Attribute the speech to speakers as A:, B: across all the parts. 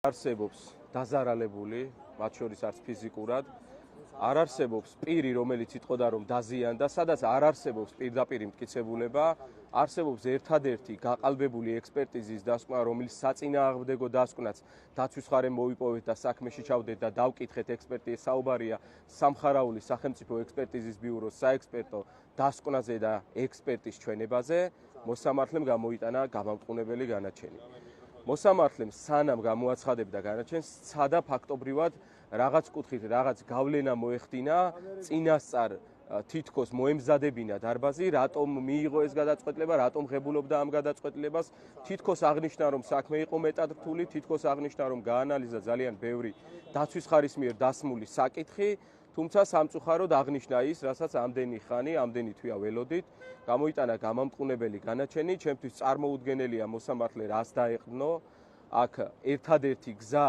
A: არსებობს დაზარალებული, მათ შორის არც ფიზიკურად, არ არსებობს პირი, რომელიც იტყოდა რომ დაზიანდა, სადაც არ არსებობს პირდაპირ მტკიცებულება, არსებობს ერთადერთი გაყალბებული ექსპერტიზის დასკვნა, რომელიც საწინააღმდეგო დასკვნაც დაცვის მხარემ მოვიპოვეთ და საქმეში ჩავდეთ და დავკითხეთ ექსპერტის საუბარია სამხარაულის სახელმწიფო ექსპერტიზის ბიუროს საექსპერტო დასკვნაზე და ექსპერტის ჩვენებაზე, მოსამართლემ გამოიტანა გამამტყუნებელი განაჩენი. მოსამართლემ სანამ გამოაცხადებდა განაჩენს, სცადა ფაქტობრივად რაღაც კუთხით რაღაც გავლენა მოეხდინა, წინასწარ თითქოს მოემზადებინა დარბაზი, რატომ მიიღო ეს გადაწყვეტილება, რატომ ღებულობდა ამ გადაწყვეტილებას, თითქოს აღნიშნა რომ საქმე იყო მეტად რთული, თითქოს აღნიშნა რომ გაანალიზა ძალიან ბევრი დაცვის მხარის მიერ დასმული საკითხი, თუმცა სამწუხაროდ აღნიშნა ის, რასაც ამდენი ხანი, ამდენი თვეა ველოდით, გამოიტანა გამამტყუნებელი განაჩენი, ჩემთვის წარმოუდგენელია მოსამართლე რას დაეყრდნო, აქ ერთადერთი გზა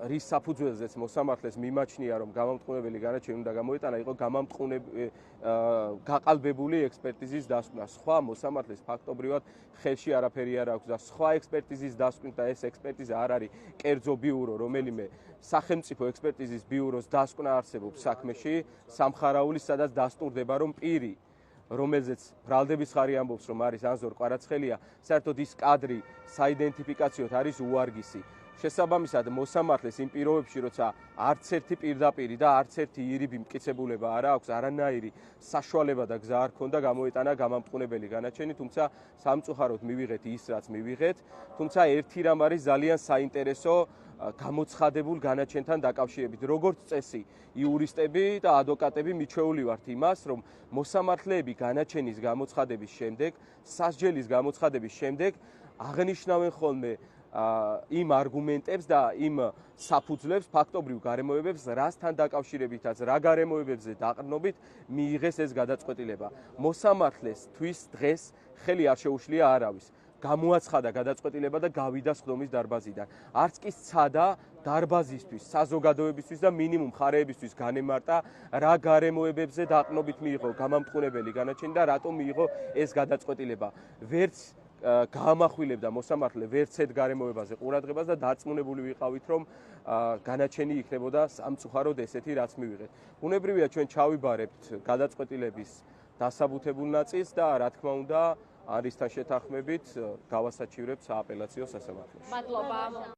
A: რის საფუძველზეც მოსამართლეს მიმაჩნია რომ გამამტყუნებელი განაჩენი უნდა გამოიტანა იყო გაყალბებული ექსპერტიზის დასკვნა. სხვა მოსამართლეს ფაქტობრივად ხელში არაფერი არ აქვს და სხვა ექსპერტიზის დასკვნით და ეს ექსპერტიზა არ არის კერძო ბიურო, რომელიმე სახელმწიფო ექსპერტიზის ბიუროს დასკვნა არსებობს საქმეში, სამხარაულის, სადაც დასტურდება რომ პირი რომელზეც ბრალდების ხარი ამბობს რომ არის ანზორ კვარაცხელია, საერთოდ ის კადრი საიდენტიფიკაციოდ არის უარგისი. შესაბამისად მოსამართლეს იმ პირობებში, როცა არც ერთი პირდაპირი და არც ერთი ირიბი მტკიცებულება არ აქვს, არანაირი საშუალება და გზა არ ქონდა გამოეტანა გამამტყუნებელი განაჩენი, თუმცა სამწუხაროდ მივიღეთ ის, რაც მივიღეთ, თუმცა ერთი რამ არის ძალიან საინტერესო გამოცხადებულ განაჩენთან დაკავშირებით. როგორც წესი, იურისტები და ადვოკატები მიჩვეული ვართ იმას, რომ მოსამართლეები განაჩენის გამოცხადების შემდეგ, სასჯელის გამოცხადების შემდეგ აღნიშნავენ ხოლმე იმ არგუმენტებს და იმ საფუძვლებს, ფაქტობრივ გარემოებებს, რასთან დაკავშირებითაც, რა გარემოებებზე დაყრდნობით მიიღეს ეს გადაწყვეტილება. მოსამართლეს თვის დღეს ხელი არ შეუშლია არავის. გამოაცხადა გადაწყვეტილება და გავიდა სხდომის დარბაზიდან. არც კი სცადა დარბაზისთვის, საზოგადოებისთვის და მინიმუმ მხარეებისთვის განემარტა, რა გარემოებებზე დაყრდნობით მიიღო გამამტყუნებელი განაჩენი და რატომ მიიღო ეს გადაწყვეტილება. ვერც გაამახვილებდა მოსამართლე ვერცეთ გარემოებაზე ყურადღებას და დარწმუნებული ვიყავით, რომ განაჩენი იქნებოდა სამწუხაროდ ესეთი, რაც მივიღეთ. ბუნებრივია ჩვენ ჩავიბარებთ გადაწყვეტილების დასაბუთებულ ნაწილს და რა თქმა უნდა, არისთან შეთანხმებით გავასაჩივრებთ სააპელაციო სასამართლოში.
B: მადლობა.